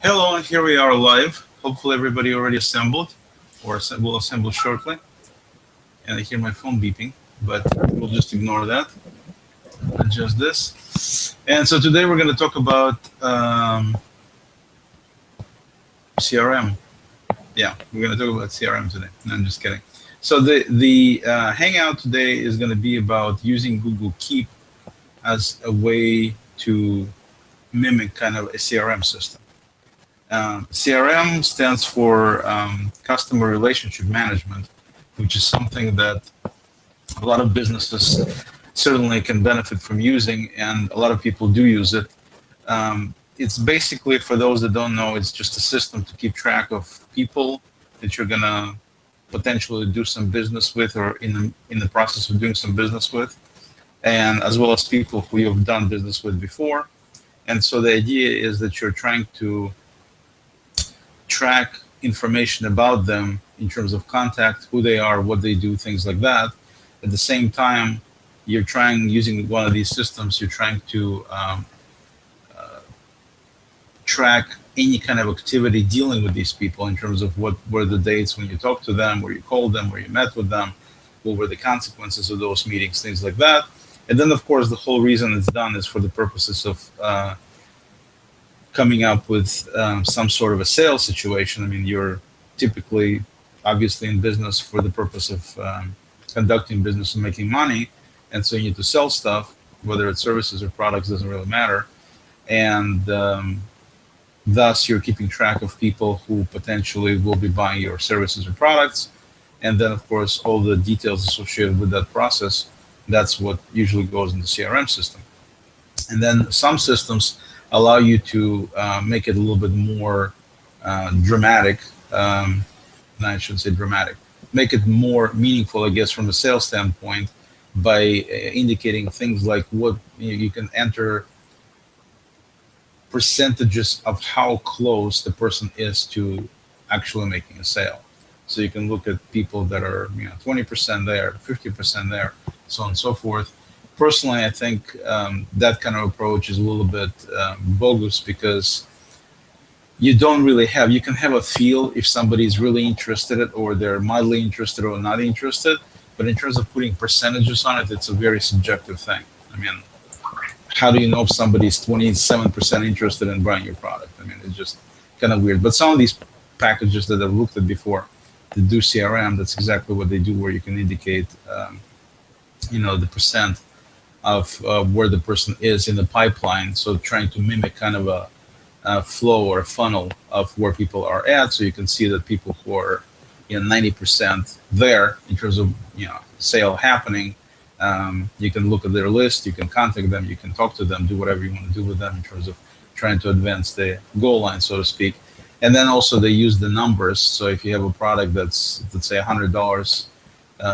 Hello, and here we are live. Hopefully everybody already assembled or will assemble shortly. And I hear my phone beeping, but we'll just ignore that. Adjust this. And so today we're going to talk about CRM. Yeah, we're going to talk about CRM today. No, I'm just kidding. So the hangout today is going to be about using Google Keep as a way to mimic kind of a CRM system. CRM stands for customer relationship management, which is something that a lot of businesses certainly can benefit from using, and a lot of people do use it. It's basically, for those that don't know, it's just a system to keep track of people that you're gonna potentially do some business with, or in the process of doing some business with, and as well as people who you've done business with before. And so the idea is that you're trying to track information about them in terms of contact, who they are, what they do, things like that. At the same time, you're trying, using one of these systems, you're trying to track any kind of activity dealing with these people in terms of what were the dates when you talked to them, where you called them, where you met with them, what were the consequences of those meetings, things like that. And then, of course, the whole reason it's done is for the purposes of coming up with some sort of a sales situation. I mean, you're typically, obviously, in business for the purpose of conducting business and making money, and so you need to sell stuff, whether it's services or products, doesn't really matter. And thus, you're keeping track of people who potentially will be buying your services or products. And then, of course, all the details associated with that process, that's what usually goes in the CRM system. And then some systems allow you to make it a little bit more dramatic. No, I shouldn't say dramatic. Make it more meaningful, I guess, from a sales standpoint, by indicating things like what you can enter percentages of how close the person is to actually making a sale. So you can look at people that are 20% there, 50% there, so on and so forth. Personally, I think that kind of approach is a little bit bogus, because you don't really have, you can have a feel if somebody's really interested in it, or they're mildly interested or not interested. But in terms of putting percentages on it, it's a very subjective thing. I mean, how do you know if somebody's 27% interested in buying your product? I mean, it's just kind of weird. But some of these packages that I've looked at before that do CRM, that's exactly what they do, where you can indicate, the percent of where the person is in the pipeline. So trying to mimic kind of a flow or a funnel of where people are at. So you can see that people who are 90% there in terms of sale happening, you can look at their list, you can contact them, you can talk to them, do whatever you want to do with them in terms of trying to advance the goal line, so to speak. And then also they use the numbers. So if you have a product that's, let's say, $100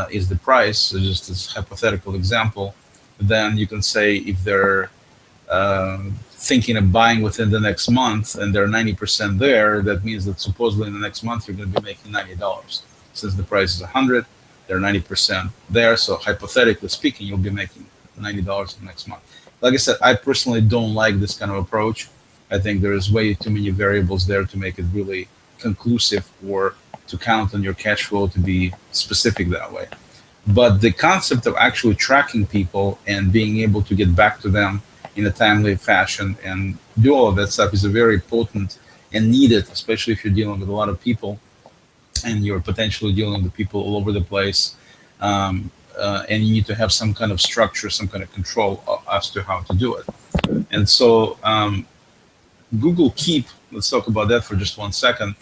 is the price, so just as a hypothetical example, then you can say if they're thinking of buying within the next month and they're 90% there, that means that supposedly in the next month you're going to be making $90. Since the price is 100, they're 90% there. So hypothetically speaking, you'll be making $90 the next month. Like I said, I personally don't like this kind of approach. I think there's way too many variables there to make it really conclusive, or to count on your cash flow to be specific that way. But the concept of actually tracking people and being able to get back to them in a timely fashion and do all of that stuff is a very potent and needed, especially if you're dealing with a lot of people and you're potentially dealing with people all over the place. And you need to have some kind of structure, some kind of control as to how to do it. And so Google Keep, let's talk about that for just 1 second.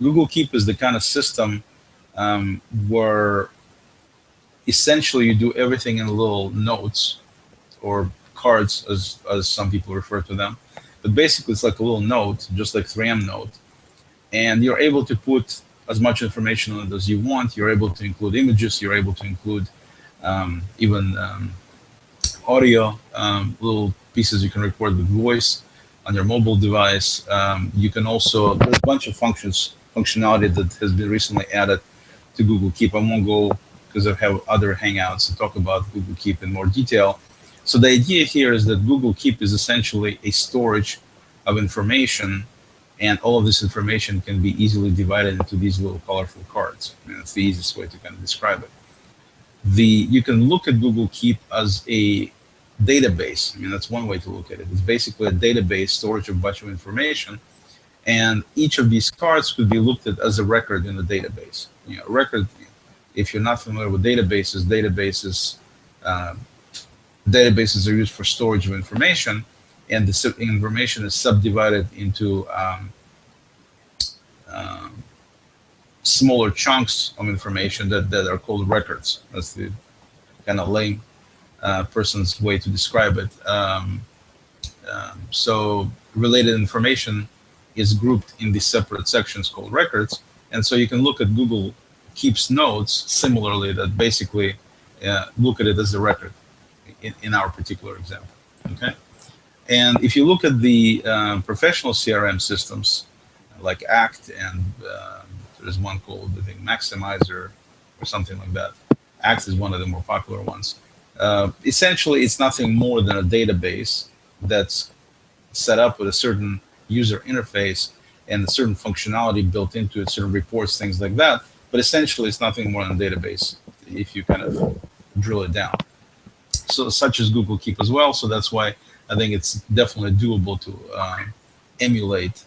Google Keep is the kind of system where essentially you do everything in little notes, or cards, as some people refer to them. But basically it's like a little note, just like 3M note. And you're able to put as much information on it as you want. You're able to include images. You're able to include even audio, little pieces you can record with voice on your mobile device. You can also, there's a bunch of functionality that has been recently added to Google Keep. I won't go, because I have other hangouts to talk about Google Keep in more detail. So the idea here is that Google Keep is essentially a storage of information And all of this information can be easily divided into these little colorful cards. I mean, that's the easiest way to kind of describe it. You can look at Google Keep as a database. I mean, that's one way to look at it. It's basically a database storage of a bunch of information, and each of these cards could be looked at as a record in the database. You know, a record. If you're not familiar with uh, databases are used for storage of information, and the information is subdivided into um, smaller chunks of information that are called records. That's the kind of lame person's way to describe it. So related information is grouped in these separate sections called records. And so you can look at Google Keeps notes similarly, that basically look at it as a record in our particular example. Okay. And if you look at the professional CRM systems like Act, and there's one called, I think, Maximizer or something like that. Act is one of the more popular ones. Essentially, it's nothing more than a database that's set up with a certain user interface and a certain functionality built into it, certain reports, things like that. But essentially, it's nothing more than a database if you kind of drill it down. So such as Google Keep as well. So that's why I think it's definitely doable to emulate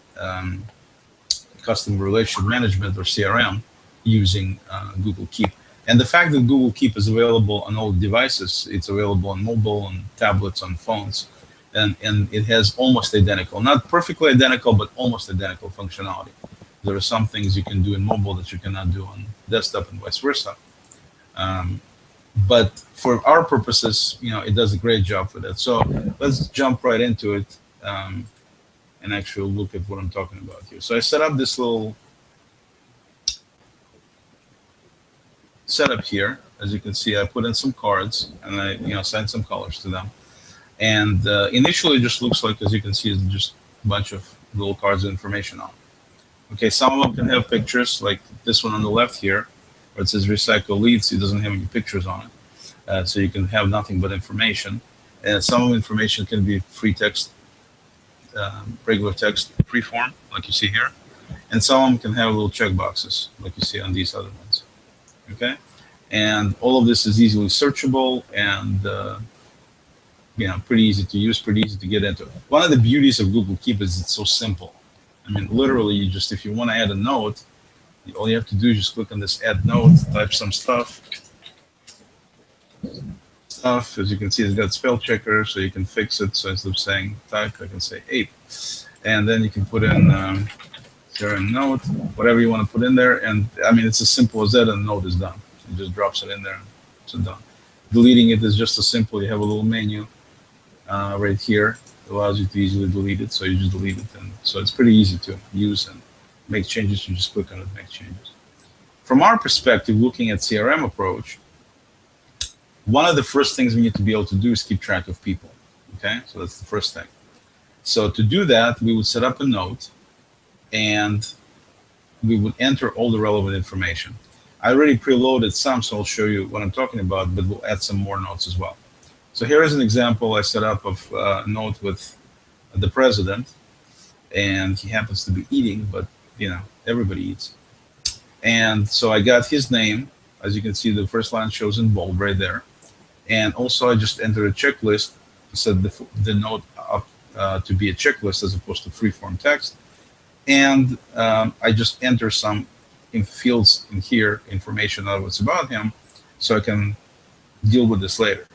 customer relationship management or CRM using Google Keep. And the fact that Google Keep is available on all devices, it's available on mobile, on tablets, on phones, and it has almost identical, not perfectly identical, but almost identical functionality. There are some things you can do in mobile that you cannot do on desktop and vice versa. But for our purposes, you know, it does a great job for that. So let's jump right into it and actually look at what I'm talking about here. So I set up this little setup here. As you can see, I put in some cards and I, assigned some colors to them. And initially, it just looks like, as you can see, it's just a bunch of little cards with information on. Okay, some of them can have pictures, like this one on the left here, where it says recycle leads. It doesn't have any pictures on it. So you can have nothing but information. And some of the information can be free text, regular text, free form, like you see here. And some of them can have little check boxes, like you see on these other ones. Okay? And all of this is easily searchable and pretty easy to use, pretty easy to get into. One of the beauties of Google Keep is it's so simple. I mean, literally, if you want to add a note, all you have to do is just click on this add note, type some stuff. As you can see, it's got spell checker, so you can fix it. So instead of saying type, I can say ape. And then you can put in CRM note, whatever you want to put in there. And I mean, it's as simple as that, and the note is done. It just drops it in there, and it's done. Deleting it is just as simple. You have a little menu right here. It allows you to easily delete it. So you just delete it. And so it's pretty easy to use and make changes. You just click on it, make changes. From our perspective, looking at CRM approach, one of the first things we need to be able to do is keep track of people. Okay, so that's the first thing. So to do that, we would set up a note and we would enter all the relevant information. I already preloaded some, so I'll show you what I'm talking about, but we'll add some more notes as well. So here is an example I set up of a note with the president, and he happens to be eating, but everybody eats. And so I got his name. As you can see, the first line shows in bold right there. And also I just entered a checklist, set the note up to be a checklist as opposed to free-form text. And I just enter some fields in here, information on what's about him, so I can deal with this later.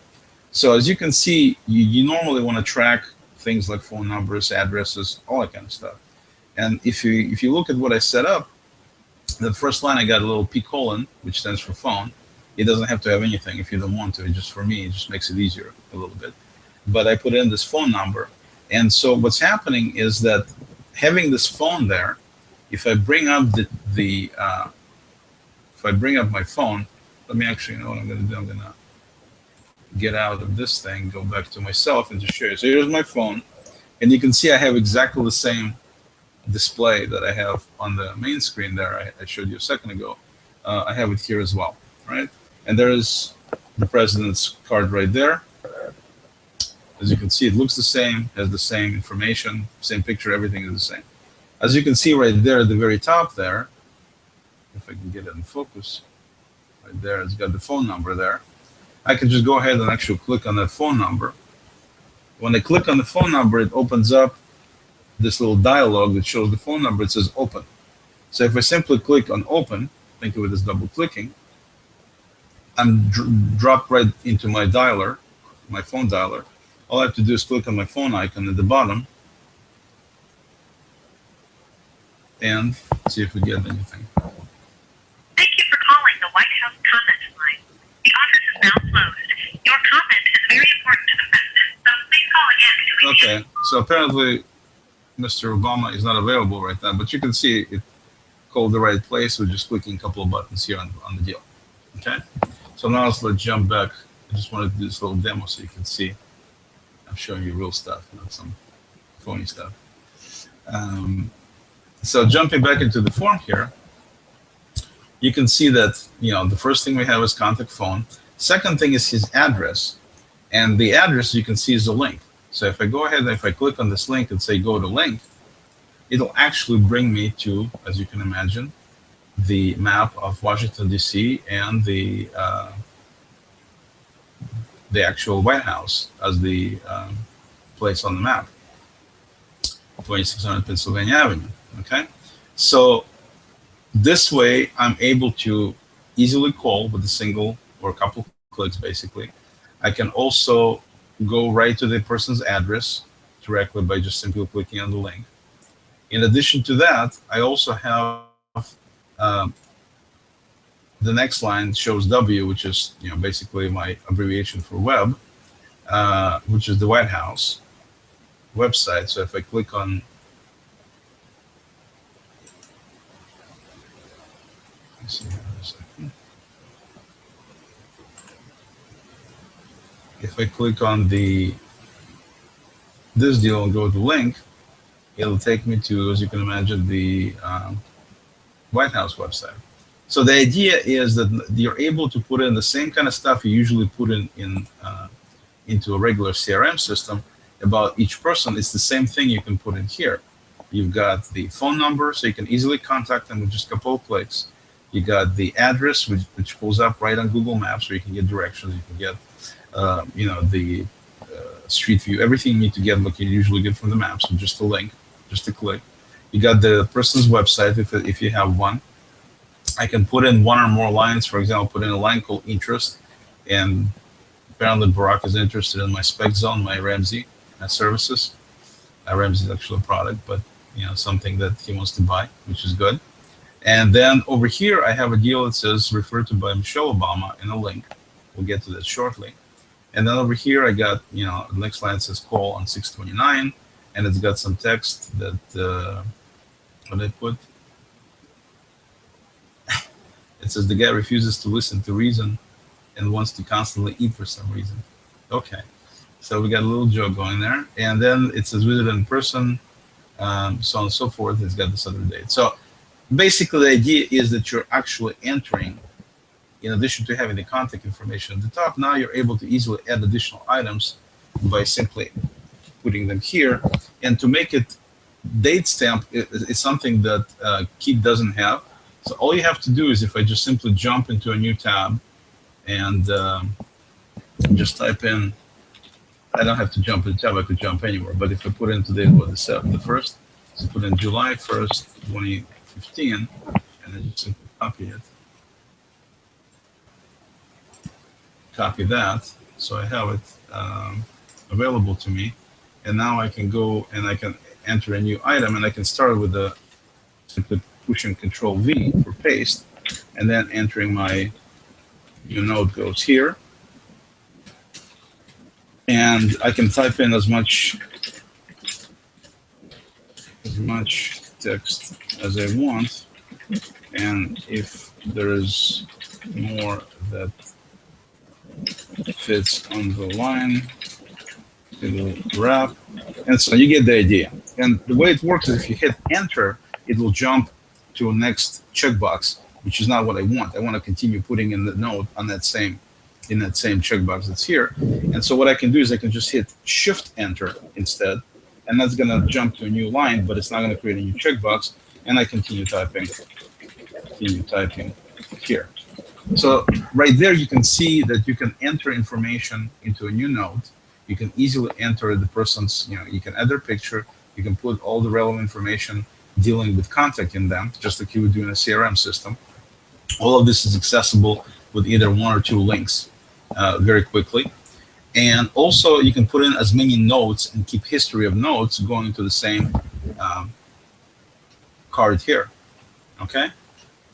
So as you can see, you normally want to track things like phone numbers, addresses, all that kind of stuff. And if you look at what I set up, the first line I got a little P colon, which stands for phone. It doesn't have to have anything if you don't want to. It just, for me, it just makes it easier a little bit. But I put in this phone number. And so what's happening is that having this phone there, if I bring up if I bring up my phone, let me actually, what I'm going to do. I'm going to get out of this thing, go back to myself, and just show you. So here's my phone. And you can see I have exactly the same display that I have on the main screen there. I showed you a second ago. I have it here as well, right? And there is the president's card right there. As you can see, it looks the same, has the same information, same picture, everything is the same. As you can see right there at the very top there, if I can get it in focus, right there, it's got the phone number there. I can just go ahead and actually click on that phone number. When I click on the phone number, it opens up this little dialog that shows the phone number. It says open. So if I simply click on open, think of it as double clicking, I'm dropped right into my dialer, my phone dialer. All I have to do is click on my phone icon at the bottom and see if we get anything. Thank you for calling the White House comment line. The office is now closed. Your comment is very important to the president, so please call again between. Okay, so apparently Mr. Obama is not available right now, but you can see it called the right place with just clicking a couple of buttons here on the deal. Okay, so now let's jump back. I just wanted to do this little demo so you can see I'm showing you real stuff, not some phony stuff. So jumping back into the form here, you can see that, you know, the first thing we have is contact phone. Second thing is his address, and the address you can see is a link. So if I go ahead and if I click on this link and say go to link, it'll actually bring me to, as you can imagine, the map of Washington, D.C. and the actual White House as the place on the map, 2600 Pennsylvania Avenue. Okay, so this way I'm able to easily call with a single or a couple clicks, basically. I can also go right to the person's address directly by just simply clicking on the link. In addition to that, I also have the next line shows W, which is, you know, basically my abbreviation for web, which is the White House website. So if I click on, let's see here in a second. If I click on this deal and go to link, it'll take me to, as you can imagine, the White House website. So the idea is that you're able to put in the same kind of stuff you usually put into a regular CRM system about each person. It's the same thing you can put in here. You've got the phone number, so you can easily contact them with just a couple of clicks. You got the address, which pulls up right on Google Maps, where you can get directions. You can get, you know, the street view, everything you need to get, like you usually get from the maps, with just a link, just a click. You got the person's website, if you have one. I can put in one or more lines. For example, put in a line called interest, and apparently Barack is interested in my spec zone, my Ramsey services. Ramsey is actually a product, but you know, something that he wants to buy, which is good. And then over here, I have a deal that says referred to by Michelle Obama in a link. We'll get to that shortly. And then over here, I got, you know, the next line says call on 629, and it's got some text that what I put. It says the guy refuses to listen to reason and wants to constantly eat for some reason. Okay, so we got a little joke going there. And then it says visit in person, so on and so forth. It's got this other date. So basically the idea is that you're actually entering, in addition to having the contact information at the top, now you're able to easily add additional items by simply putting them here. And to make it date stamp is something that Keep doesn't have. So all you have to do is, if I just simply jump into a new tab and just type in, I don't have to jump into tab, I could jump anywhere. But if I put in today, what is the first, so put in July 1st, 2015, and then just simply copy it. Copy that, so I have it available to me. And now I can go and I can enter a new item, and I can start with the simply pushing Control V for paste, and then entering my new node goes here. And I can type in as much text as I want. And if there is more that fits on the line, it'll wrap. And so you get the idea. And the way it works is if you hit enter, it will jump to a next checkbox, which is not what I want. I want to continue putting in the node on that same, in that same checkbox that's here. And so what I can do is I can just hit Shift Enter instead, and that's going to jump to a new line, but it's not going to create a new checkbox. And I continue typing here. So right there, you can see that you can enter information into a new note. You can easily enter the person's, you can add their picture. You can put all the relevant information dealing with contacting them, just like you would do in a CRM system. All of this is accessible with either one or two links very quickly. And also you can put in as many notes and keep history of notes going to the same um, card here. Okay.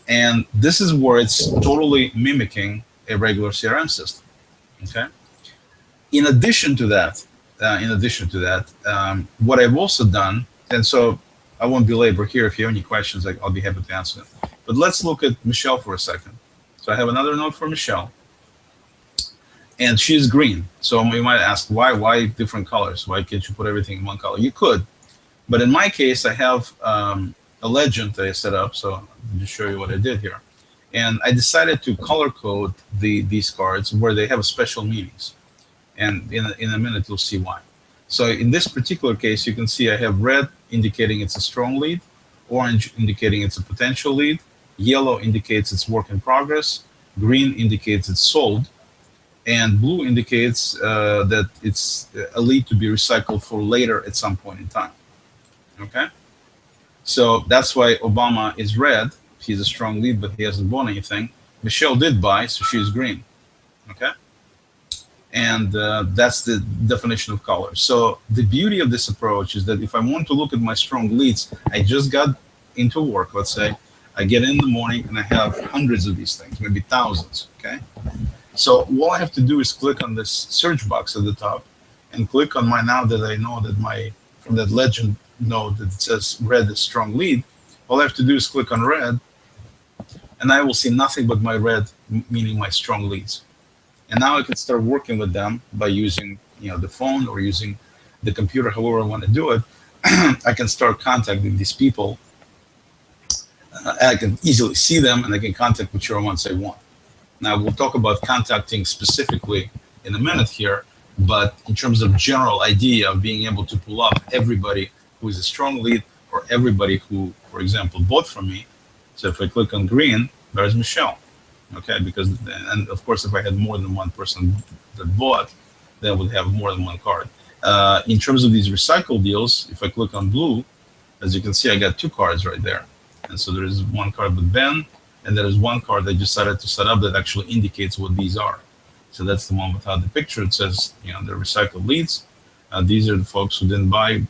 And this is where it's totally mimicking a regular CRM system. Okay. In addition to that, what I've also done, and so I won't belabor here. If you have any questions, I'll be happy to answer them. But let's look at Michelle for a second. So I have another note for Michelle, and she's green. So you might ask, why different colors? Why can't you put everything in one color? You could, but in my case, I have a legend that I set up. So I'll just show you what I did here. And I decided to color code these cards where they have special meanings. And in a minute, you'll see why. So in this particular case, you can see I have red indicating it's a strong lead, orange indicating it's a potential lead, yellow indicates it's work in progress, green indicates it's sold, and blue indicates that it's a lead to be recycled for later at some point in time. Okay? So that's why Obama is red. He's a strong lead, but he hasn't bought anything. Michelle did buy, so she's green. Okay? And that's the definition of color. So the beauty of this approach is that if I want to look at my strong leads, I just got into work, let's say, I get in the morning and I have hundreds of these things, maybe thousands, okay? So all I have to do is click on this search box at the top and click on now that I know that from that legend node that it says red is strong lead, all I have to do is click on red and I will see nothing but my red, meaning my strong leads. And now I can start working with them by using the phone or using the computer, however I want to do it. I can start contacting these people. I can easily see them and I can contact whichever ones I want. Now we'll talk about contacting specifically in a minute here, but in terms of general idea of being able to pull up everybody who is a strong lead or everybody who, for example, bought from me. So if I click on green, there's Michelle. Okay, and of course, if I had more than one person that bought, then I would have more than one card. In terms of these recycle deals, if I click on blue, as you can see, I got two cards right there. And so there is one card with Ben, and there is one card I decided to set up that actually indicates what these are. So that's the one without the picture. It says, they're recycled leads. These are the folks who didn't buy,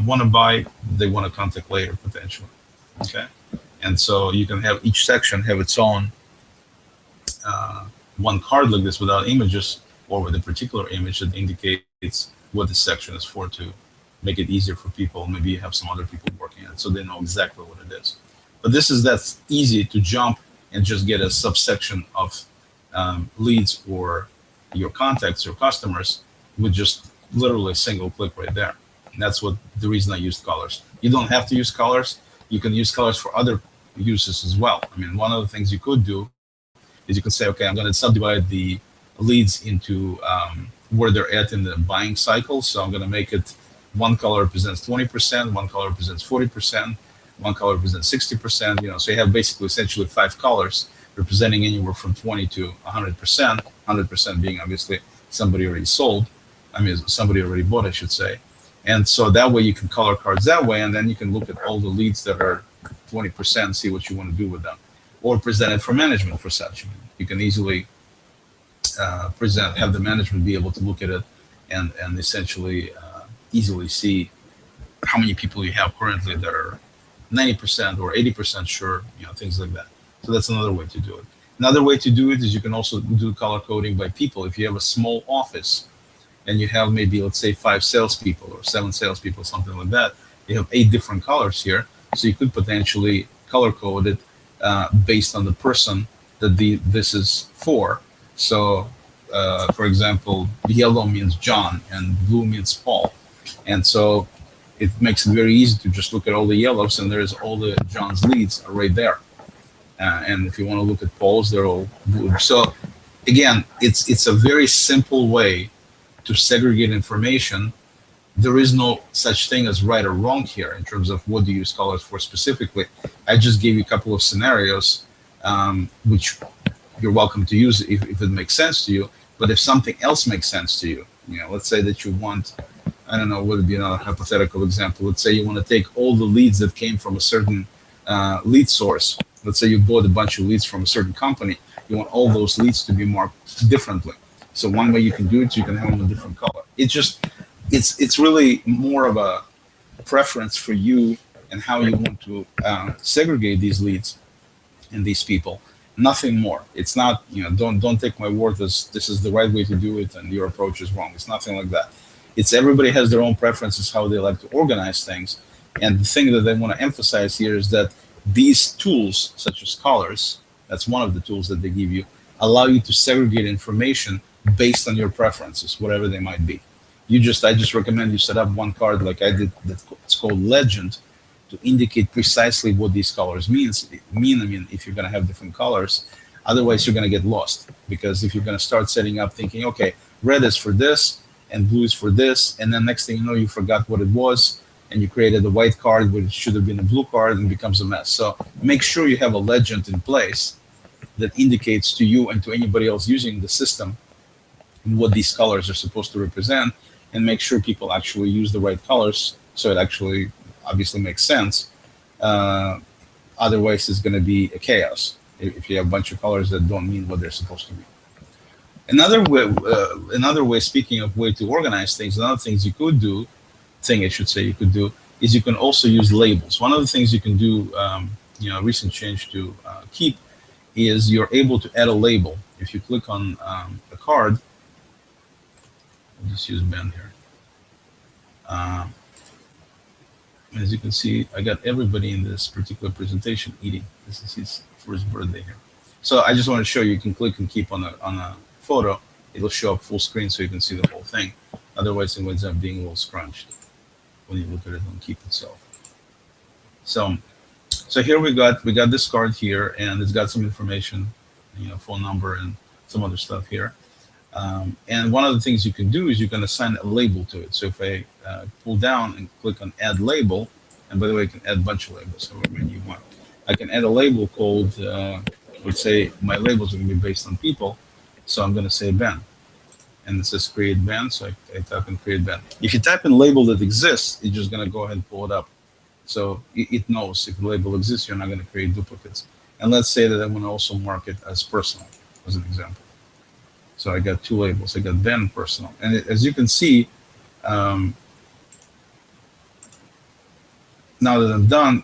want to buy, they want to contact later potentially. Okay, and so you can have each section have its own one card like this without images or with a particular image that indicates what this section is for, to make it easier for people. Maybe you have some other people working on it so they know exactly what it is. But that's easy to jump and just get a subsection of leads or your contacts, your customers, with just literally a single click right there. And that's the reason I used colors. You don't have to use colors. You can use colors for other uses as well. I mean, one of the things you could do is you can say, okay, I'm going to subdivide the leads into where they're at in the buying cycle. So I'm going to make it one color represents 20%, one color represents 40%, one color represents 60%. So you have basically essentially 5 colors representing anywhere from 20 to 100%. 100% being obviously somebody already sold. I mean, somebody already bought, I should say. And so that way you can color cards that way, and then you can look at all the leads that are 20%, see what you want to do with them, or present it for management for such. You can easily have the management be able to look at it and essentially easily see how many people you have currently that are 90% or 80% sure, things like that. So that's another way to do it. Another way to do it is you can also do color coding by people. If you have a small office and you have maybe, let's say, 5 salespeople or 7 salespeople, something like that, you have 8 different colors here. So you could potentially color code it based on the person that this is for. So, for example, yellow means John and blue means Paul. And so it makes it very easy to just look at all the yellows, and there's all the John's leads are right there. And if you want to look at Paul's, they're all blue. So again, it's a very simple way to segregate information there is no such thing as right or wrong here in terms of what do you use colors for specifically. I just gave you a couple of scenarios, which you're welcome to use if it makes sense to you. But if something else makes sense to you, let's say that you want, I don't know, what would be another hypothetical example? Let's say you want to take all the leads that came from a certain lead source. Let's say you bought a bunch of leads from a certain company. You want all those leads to be marked differently. So one way you can do it, you can have them a different color. It's really more of a preference for you and how you want to segregate these leads and these people. Nothing more. It's not, don't take my word as this is the right way to do it and your approach is wrong. It's nothing like that. It's everybody has their own preferences, how they like to organize things. And the thing that I want to emphasize here is that these tools, such as colors, that's one of the tools that they give you, allow you to segregate information based on your preferences, whatever they might be. I just recommend you set up one card like I did. It's called Legend, to indicate precisely what these colors mean. I mean, if you're going to have different colors, otherwise you're going to get lost. Because if you're going to start setting up thinking, okay, red is for this and blue is for this, and then next thing you know, you forgot what it was, and you created a white card which should have been a blue card, and becomes a mess. So make sure you have a legend in place that indicates to you and to anybody else using the system what these colors are supposed to represent, and make sure people actually use the right colors so it actually obviously makes sense. Otherwise, it's going to be a chaos if you have a bunch of colors that don't mean what they're supposed to be. Another way, speaking of way to organize things, another thing I should say you could do is you can also use labels. One of the things you can do, recent change to Keep, is you're able to add a label. If you click on a card, I'll just use Ben here. As you can see, I got everybody in this particular presentation eating. This is his first birthday here. So I just want to show you, you can click and keep on a photo. It'll show up full screen so you can see the whole thing. Otherwise, it ends up being a little scrunched when you look at it on Keep itself. So here we got this card here, and it's got some information, phone number and some other stuff here. And one of the things you can do is you can assign a label to it. So if I pull down and click on Add Label, and by the way, you can add a bunch of labels, however many you want. I can add a label called, let's say my labels are going to be based on people. So I'm going to say Ben. And it says Create Ben, so I type in Create Ben. If you type in label that exists, it's just going to go ahead and pull it up. So it knows if the label exists, you're not going to create duplicates. And let's say that I want to also mark it as personal, as an example. So I got two labels. I got Ben personal. And as you can see, now that I'm done,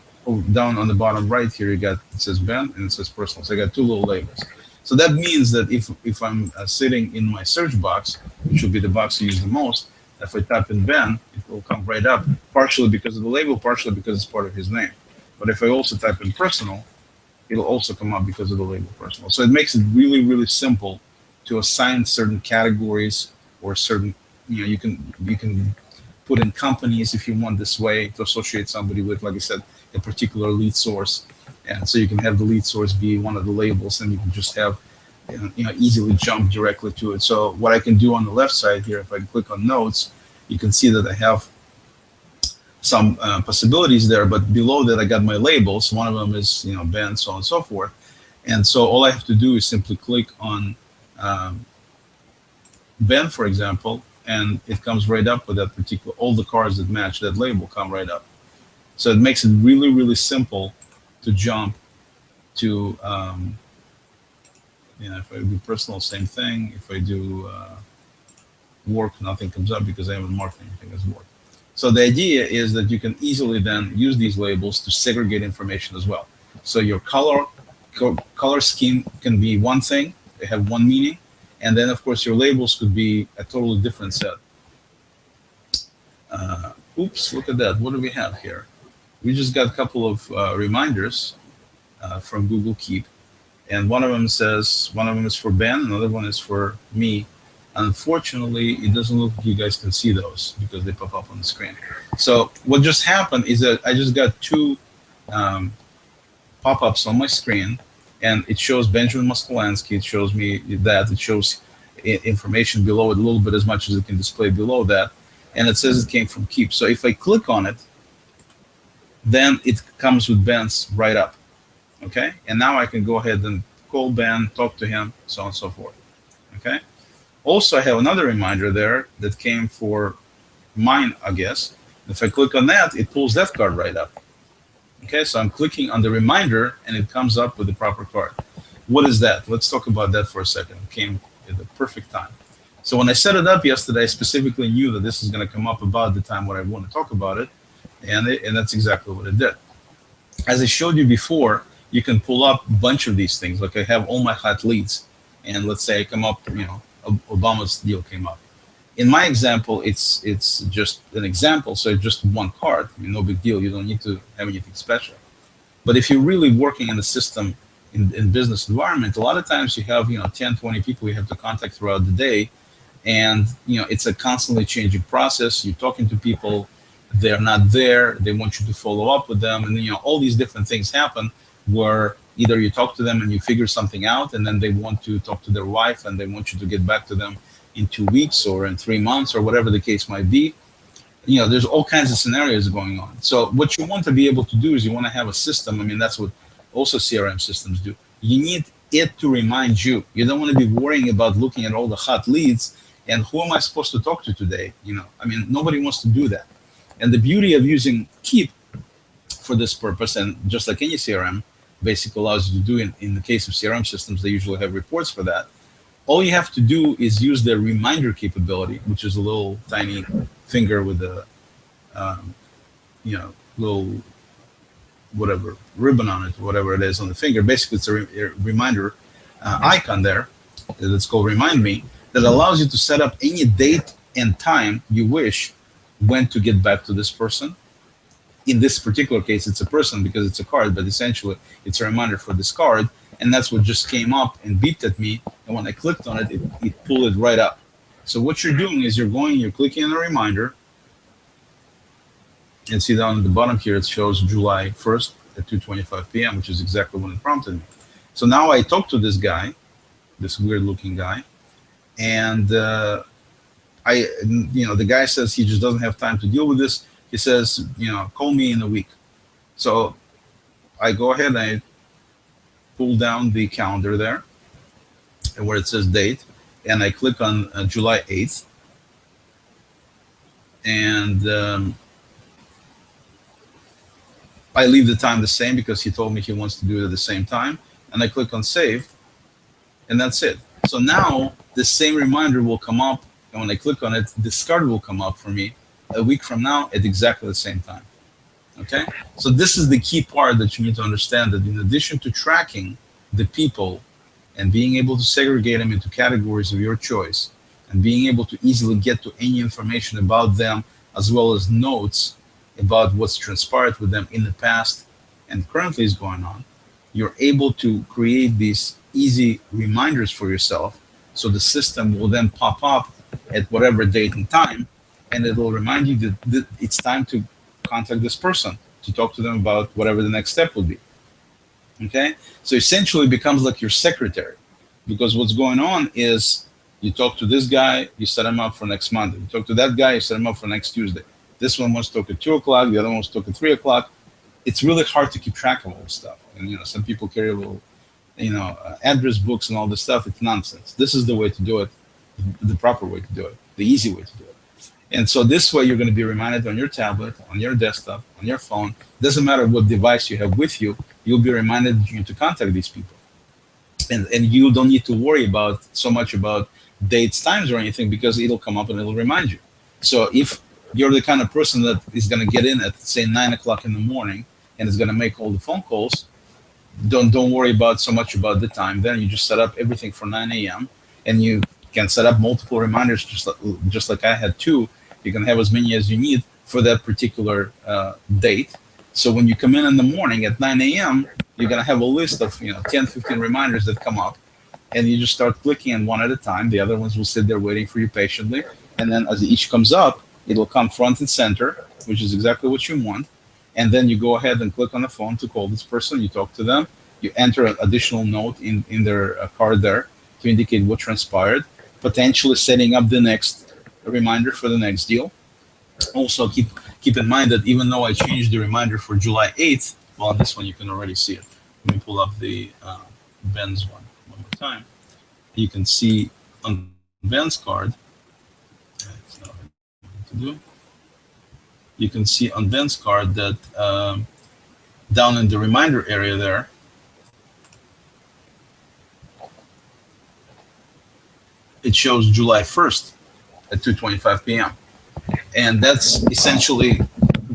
down on the bottom right here, it says Ben and it says personal. So I got two little labels. So that means that if I'm sitting in my search box, which will be the box you use the most, if I type in Ben, it will come right up, partially because of the label, partially because it's part of his name. But if I also type in personal, it'll also come up because of the label personal. So it makes it really, really simple to assign certain categories or certain, you can put in companies if you want this way to associate somebody with, like I said, a particular lead source. And so you can have the lead source be one of the labels, and you can just have, easily jump directly to it. So what I can do on the left side here, if I click on notes, you can see that I have some possibilities there, but below that I got my labels. One of them is, Ben, so on and so forth. And so all I have to do is simply click on Ben, for example, and it comes right up with that particular, all the cards that match that label come right up. So it makes it really, really simple to jump to, if I do personal, same thing. If I do work, nothing comes up because I haven't marked anything as work. So the idea is that you can easily then use these labels to segregate information as well. So your color scheme can be one thing, they have one meaning, and then of course your labels could be a totally different set. Oops, look at that. What do we have here? We just got a couple of reminders from Google Keep, and one of them is for Ben, another one is for me. Unfortunately, it doesn't look like you guys can see those because they pop up on the screen. So what just happened is that I just got two pop-ups on my screen, and it shows Benjamin Moskalansky. It shows me that. It shows information below it a little bit, as much as it can display below that. and it says it came from Keep. So if I click on it, then it comes with Ben's right up. Okay, and now I can go ahead and call Ben, talk to him, so on and so forth. Okay. Also, I have another reminder there that came for mine, I guess. If I click on that, it pulls that card right up. Okay, so I'm clicking on the reminder and it comes up with the proper card. What is that? Let's talk about that for a second. It came at the perfect time. So when I set it up yesterday, I specifically knew that this is going to come up about the time when I want to talk about it, and that's exactly what it did. As I showed you before, you can pull up a bunch of these things. Like I have all my hot leads, and let's say I come up, Obama's deal came up. In my example, it's just an example, so it's just one card. I mean, no big deal. You don't need to have anything special. But if you're really working in the system in business environment, a lot of times you have 10, 20 people you have to contact throughout the day, and it's a constantly changing process. You're talking to people, they're not there, they want you to follow up with them, and all these different things happen where either you talk to them and you figure something out, and then they want to talk to their wife and they want you to get back to them in 2 weeks or in 3 months or whatever the case might be. There's all kinds of scenarios going on. So what you want to be able to do is you want to have a system. I mean, that's what also CRM systems do. You need it to remind you. You don't want to be worrying about looking at all the hot leads and who am I supposed to talk to today? I mean, nobody wants to do that. And the beauty of using Keep for this purpose, and just like any CRM, basically allows you to do in the case of CRM systems, they usually have reports for that. All you have to do is use the reminder capability, which is a little tiny finger with a, little whatever ribbon on it, whatever it is on the finger. Basically, it's a reminder icon there that's called Remind Me, that allows you to set up any date and time you wish when to get back to this person. In this particular case, it's a person because it's a card, but essentially it's a reminder for this card. And that's what just came up and beeped at me. And when I clicked on it, it pulled it right up. So what you're doing is you're clicking on a reminder. And see down at the bottom here, it shows July 1st at 2:25 p.m., which is exactly when it prompted me. So now I talk to this guy, this weird looking guy. And the guy says he just doesn't have time to deal with this. He says, call me in a week. So I go ahead and I pull down the calendar there where it says date, and I click on July 8th. And I leave the time the same because he told me he wants to do it at the same time. And I click on save, and that's it. So now the same reminder will come up, and when I click on it, this card will come up for me a week from now at exactly the same time. Okay? So this is the key part that you need to understand, that in addition to tracking the people and being able to segregate them into categories of your choice and being able to easily get to any information about them, as well as notes about what's transpired with them in the past and currently is going on, you're able to create these easy reminders for yourself. So the system will then pop up at whatever date and time, and it will remind you that it's time to contact this person to talk to them about whatever the next step will be. Okay? So essentially it becomes like your secretary, because what's going on is you talk to this guy, you set him up for next Monday. You talk to that guy, you set him up for next Tuesday. This one wants to talk at 2 o'clock, the other one wants to talk at 3 o'clock. It's really hard to keep track of all this stuff. And, some people carry little, address books and all this stuff. It's nonsense. This is the way to do it, the proper way to do it, the easy way to do it. And so this way you're going to be reminded on your tablet, on your desktop, on your phone. Doesn't matter what device you have with you, you'll be reminded to contact these people. And you don't need to worry about so much about dates, times, or anything, because it'll come up and it'll remind you. So if you're the kind of person that is going to get in at, say, 9 o'clock in the morning and is going to make all the phone calls, don't worry about so much about the time. Then you just set up everything for 9 a.m. and you can set up multiple reminders, just like I had two. You can have as many as you need for that particular date. So when you come in the morning at 9 a.m., you're going to have a list of 10, 15 reminders that come up, and you just start clicking on one at a time. The other ones will sit there waiting for you patiently, and then as each comes up, it will come front and center, which is exactly what you want. And then you go ahead and click on the phone to call this person. You talk to them. You enter an additional note in their card there to indicate what transpired, potentially setting up the next reminder for the next deal. Also, keep in mind that even though I changed the reminder for July 8th, well, on this one you can already see it. Let me pull up the Ben's one more time. You can see on Ben's card, that's not what I need to do. You can see on Ben's card that down in the reminder area there, it shows July 1st at 2:25 p.m. And that's essentially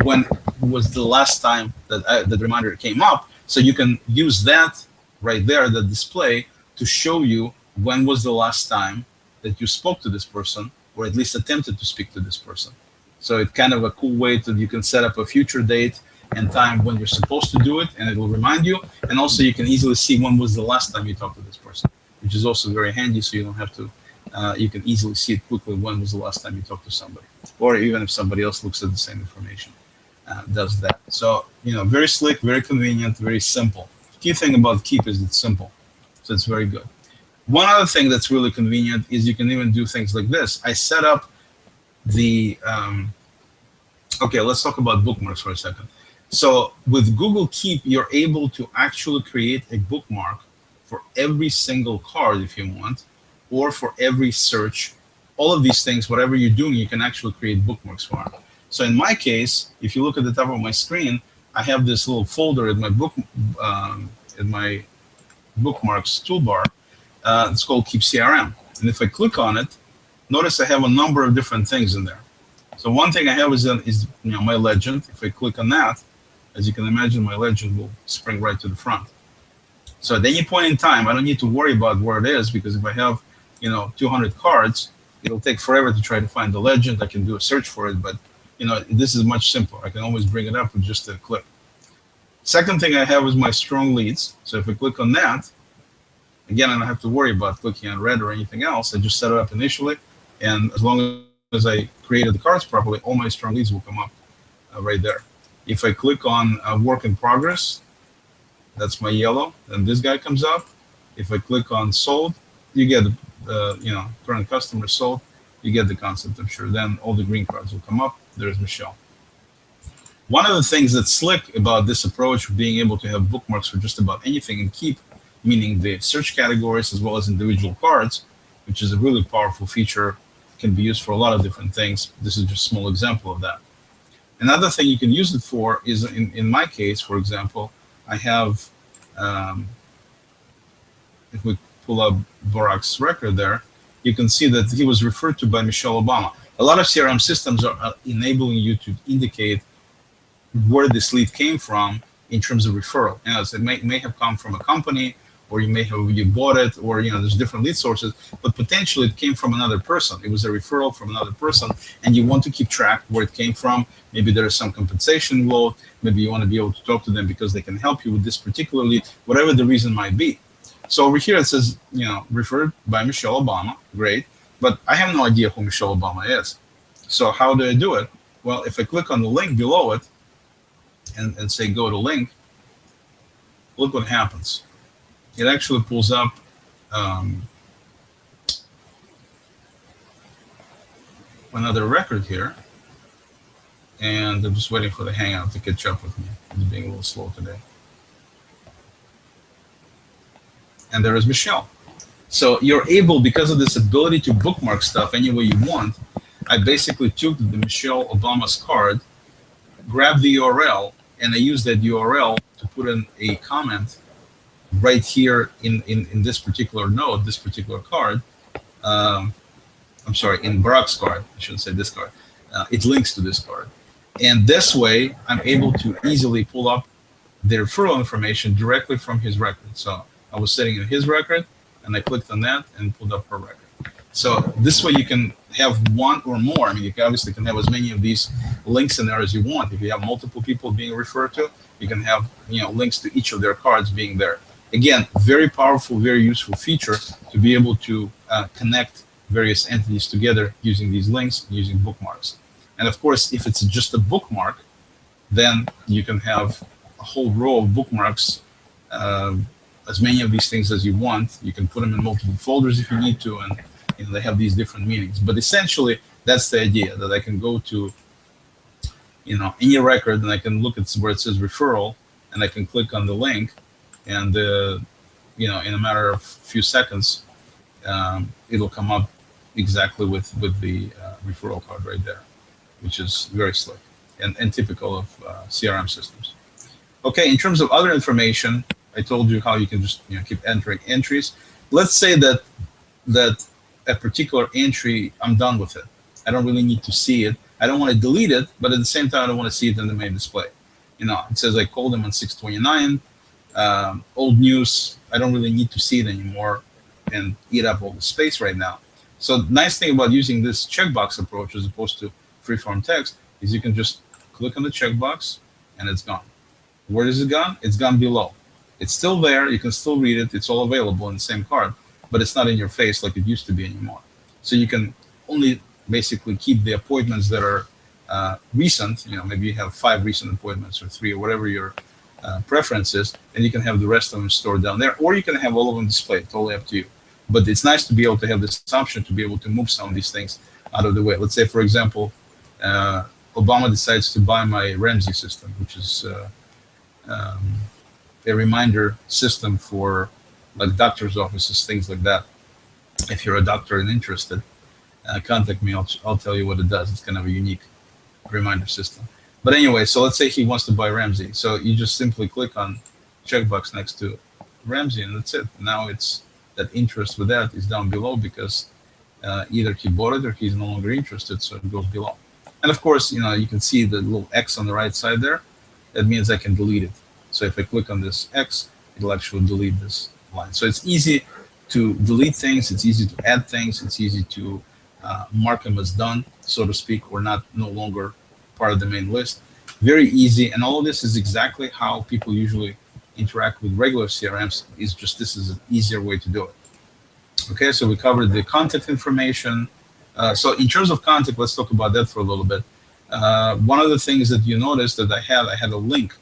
when was the last time that the reminder came up. So you can use that right there, the display, to show you when was the last time that you spoke to this person, or at least attempted to speak to this person. So it's kind of a cool way that you can set up a future date and time when you're supposed to do it, and it will remind you. And also you can easily see when was the last time you talked to this person, which is also very handy, so you don't have to, you can easily see it quickly when was the last time you talked to somebody. Or even if somebody else looks at the same information, does that. So, very slick, very convenient, very simple. Key thing about Keep is it's simple. So it's very good. One other thing that's really convenient is you can even do things like this. I set up the, okay, let's talk about bookmarks for a second. So with Google Keep, you're able to actually create a bookmark for every single card if you want, or for every search. All of these things, whatever you're doing, you can actually create bookmarks for. So in my case, if you look at the top of my screen, I have this little folder in my bookmarks toolbar. It's called Keep CRM. And if I click on it, notice I have a number of different things in there. So one thing I have is my legend. If I click on that, as you can imagine, my legend will spring right to the front. So at any point in time, I don't need to worry about where it is, because if I have 200 cards, it'll take forever to try to find the legend. I can do a search for it, but this is much simpler. I can always bring it up with just a click. Second thing I have is my strong leads. So if I click on that, again, I don't have to worry about clicking on red or anything else. I just set it up initially, and as long as I created the cards properly, all my strong leads will come up right there. If I click on work in progress, that's my yellow, and this guy comes up. If I click on sold, you get the current customer sold. You get the concept, I'm sure. Then all the green cards will come up. There's Michelle. One of the things that's slick about this approach of being able to have bookmarks for just about anything in Keep, meaning the search categories as well as individual cards, which is a really powerful feature, can be used for a lot of different things. This is just a small example of that. Another thing you can use it for is, in my case, for example, I have, if we pull up Barack's record there, you can see that he was referred to by Michelle Obama. A lot of CRM systems are enabling you to indicate where this lead came from in terms of referral. So it may have come from a company, or you bought it, or there's different lead sources, but potentially it came from another person. It was a referral from another person, and you want to keep track where it came from. Maybe there is some compensation involved. Maybe you want to be able to talk to them because they can help you with this particular lead, whatever the reason might be. So over here it says, referred by Michelle Obama. Great, but I have no idea who Michelle Obama is. So how do I do it? Well, if I click on the link below it and say go to link, look what happens. It actually pulls up another record here, and I'm just waiting for the Hangout to catch up with me. It's being a little slow today. And there is Michelle. So you're able, because of this ability to bookmark stuff any way you want, I basically took the Michelle Obama's card, grabbed the URL, and I used that URL to put in a comment right here in this particular node, this particular card. I'm sorry, in Barack's card. I shouldn't say this card. It links to this card. And this way, I'm able to easily pull up the referral information directly from his record. So I was sitting in his record, and I clicked on that and pulled up her record. So this way you can have one or more. I mean, you obviously can have as many of these links in there as you want. If you have multiple people being referred to, you can have links to each of their cards being there. Again, very powerful, very useful feature to be able to connect various entities together using these links, using bookmarks. And of course, if it's just a bookmark, then you can have a whole row of bookmarks, as many of these things as you want. You can put them in multiple folders if you need to, and they have these different meanings. But essentially, that's the idea, that I can go to any record, and I can look at where it says referral, and I can click on the link, and in a matter of few seconds, it'll come up exactly with the referral card right there, which is very slick and typical of CRM systems. Okay, in terms of other information, I told you how you can just keep entering entries. Let's say that a particular entry, I'm done with it. I don't really need to see it. I don't want to delete it, but at the same time, I don't want to see it in the main display. It says I called him on 6/29. Old news. I don't really need to see it anymore and eat up all the space right now. So the nice thing about using this checkbox approach as opposed to freeform text is you can just click on the checkbox and it's gone. Where is it gone? It's gone below. It's still there. You can still read it. It's all available in the same card, but it's not in your face like it used to be anymore. So you can only basically keep the appointments that are recent. Maybe you have 5 recent appointments or 3 or whatever your preference is, and you can have the rest of them stored down there, or you can have all of them displayed. Totally up to you. But it's nice to be able to have this option to be able to move some of these things out of the way. Let's say, for example, Obama decides to buy my Ramsey system, which is a reminder system for like doctor's offices, things like that. If you're a doctor and interested, contact me. I'll tell you what it does. It's kind of a unique reminder system. But anyway, so let's say he wants to buy Ramsey. So you just simply click on checkbox next to Ramsey, and that's it. Now it's that interest with that is down below because either he bought it or he's no longer interested, so it goes below. And of course, you can see the little X on the right side there. That means I can delete it. So if I click on this X, it'll actually delete this line. So it's easy to delete things. It's easy to add things. It's easy to mark them as done, so to speak, or no longer part of the main list. Very easy. And all of this is exactly how people usually interact with regular CRMs. This is an easier way to do it. Okay, so we covered the contact information. So in terms of contact, let's talk about that for a little bit. One of the things that you noticed that I had a link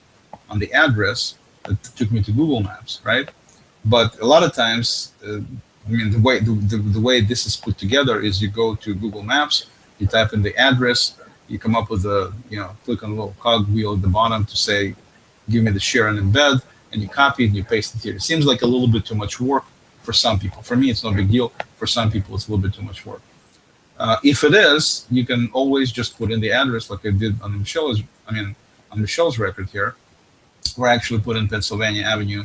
on the address that took me to Google Maps, right? But a lot of times, the way this is put together is you go to Google Maps, you type in the address, you come up with click on a little cog wheel at the bottom to say, give me the share and embed, and you copy it and you paste it here. It seems like a little bit too much work for some people. For me, it's no big deal. For some people, it's a little bit too much work. If it is, you can always just put in the address like I did on Michelle's record here, where I actually put in Pennsylvania Avenue,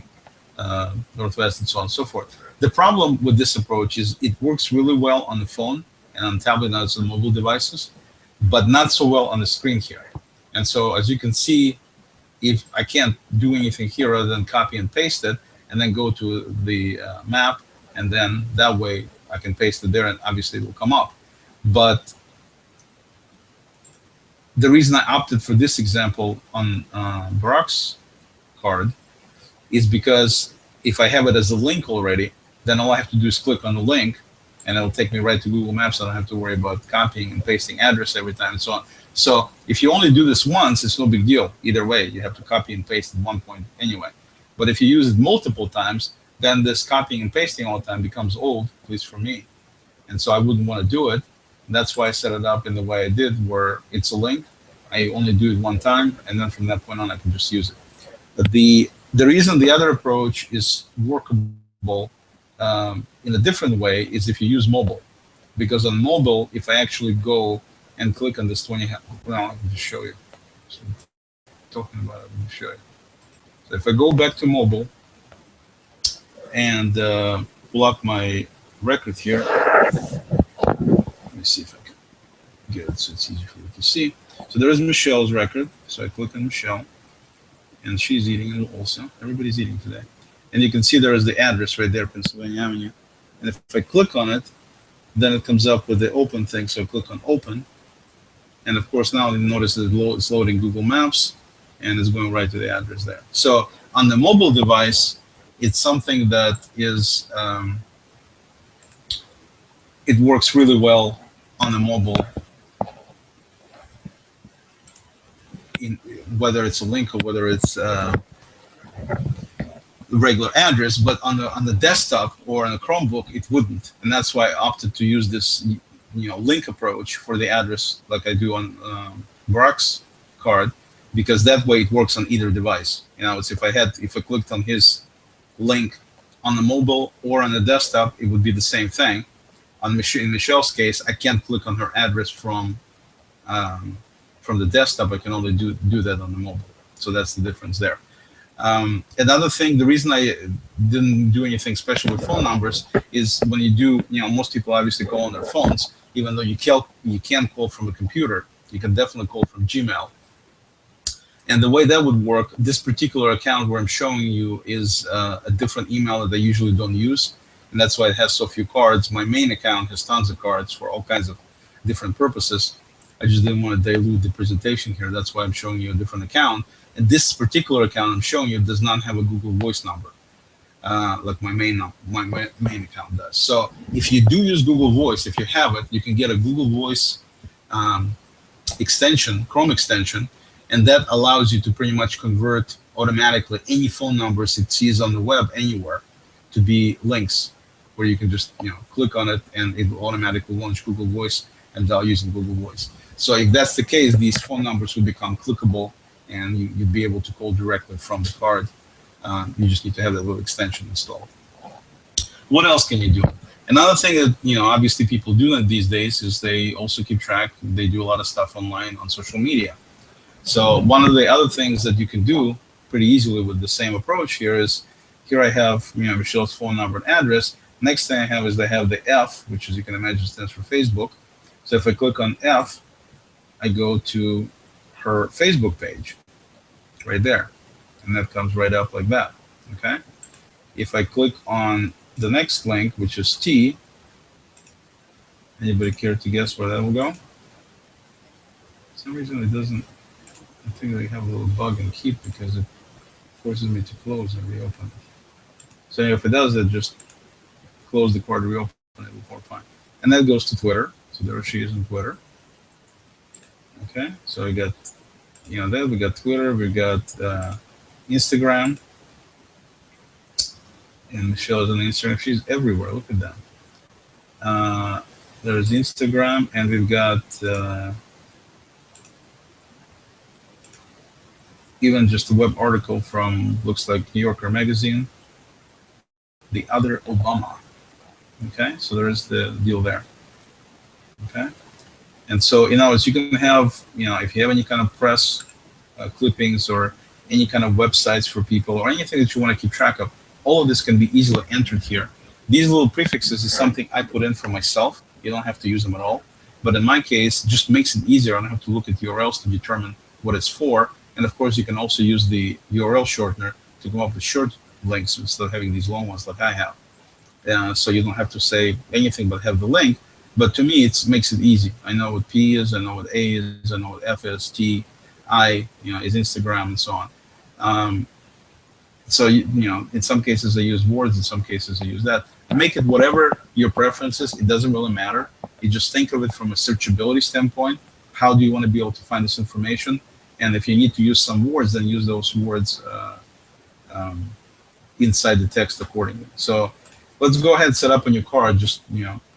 Northwest, and so on and so forth. The problem with this approach is it works really well on the phone and on tablet and on mobile devices, but not so well on the screen here. And so as you can see, if I can't do anything here other than copy and paste it, and then go to the map, and then that way I can paste it there, and obviously it will come up. But the reason I opted for this example on Barack's card is because if I have it as a link already, then all I have to do is click on the link, and it'll take me right to Google Maps. I don't have to worry about copying and pasting address every time and so on. So if you only do this once, it's no big deal. Either way, you have to copy and paste at one point anyway. But if you use it multiple times, then this copying and pasting all the time becomes old, at least for me. And so I wouldn't want to do it. That's why I set it up in the way I did, where it's a link. I only do it one time, and then from that point on, I can just use it. But the reason the other approach is workable in a different way is if you use mobile. Because on mobile, if I actually go and click on this 20, well, I can just show you. So talking about it, let me show you. So if I go back to mobile and pull up my record here, let me see if I can get it so it's easy for you to see. So there is Michelle's record. So I click on Michelle, and she's eating it also. Everybody's eating today. And you can see there is the address right there, Pennsylvania Avenue. And if I click on it, then it comes up with the open thing. So I click on open. And of course, now you notice that it's loading Google Maps, and it's going right to the address there. So on the mobile device, it's something that is, it works really well on the mobile, whether it's a link or whether it's regular address. But on the desktop or on a Chromebook, it wouldn't. And that's why I opted to use this link approach for the address, like I do on Barack's card, because that way it works on either device. It's if I clicked on his link on the mobile or on the desktop, it would be the same thing. In Michelle's case, I can't click on her address from the desktop. I can only do that on the mobile. So that's the difference there. Another thing, the reason I didn't do anything special with phone numbers is when you do, most people obviously call on their phones, even though you can't call from a computer. You can definitely call from Gmail. And the way that would work, this particular account where I'm showing you is a different email that I usually don't use. And that's why it has so few cards. My main account has tons of cards for all kinds of different purposes. I just didn't want to dilute the presentation here. That's why I'm showing you a different account. And this particular account I'm showing you does not have a Google Voice number, like my main account does. So if you do use Google Voice, if you have it, you can get a Google Voice extension, Chrome extension, and that allows you to pretty much convert automatically any phone numbers it sees on the web anywhere to be links, where you can just click on it and it will automatically launch Google Voice and dial using Google Voice. So if that's the case, these phone numbers will become clickable, and you'd be able to call directly from the card. You just need to have that little extension installed. What else can you do? Another thing that obviously people do these days is they also keep track. They do a lot of stuff online on social media. So one of the other things that you can do pretty easily with the same approach here is, here I have Michelle's phone number and address. Next thing I have is I have the F, which, as you can imagine, stands for Facebook. So if I click on F, I go to her Facebook page right there, and that comes right up like that. Okay. If I click on the next link, which is T, anybody care to guess where that will go? For some reason it doesn't. I think they have a little bug in Keep because it forces me to close and reopen it. So if it does it, just close the card, reopen it before fine. And that goes to Twitter. So there she is on Twitter. Okay, so we got there, we got Twitter, we got Instagram, and Michelle is on Instagram. She's everywhere. Look at that. There's Instagram, and we've got even just a web article from, looks like, New Yorker magazine, The Other Obama. Okay, so there's the deal there. Okay. And so, as you can have, if you have any kind of press clippings or any kind of websites for people or anything that you want to keep track of, all of this can be easily entered here. These little prefixes is something I put in for myself. You don't have to use them at all. But in my case, it just makes it easier. I don't have to look at URLs to determine what it's for. And of course, you can also use the URL shortener to come up with short links instead of having these long ones like I have. So you don't have to say anything but have the link. But to me, it makes it easy. I know what P is, I know what A is, I know what F is, T, I, is Instagram, and so on. So in some cases I use words, in some cases I use that. Make it whatever your preference is. It doesn't really matter. You just think of it from a searchability standpoint. How do you want to be able to find this information? And if you need to use some words, then use those words inside the text accordingly. So let's go ahead and set up a new card, just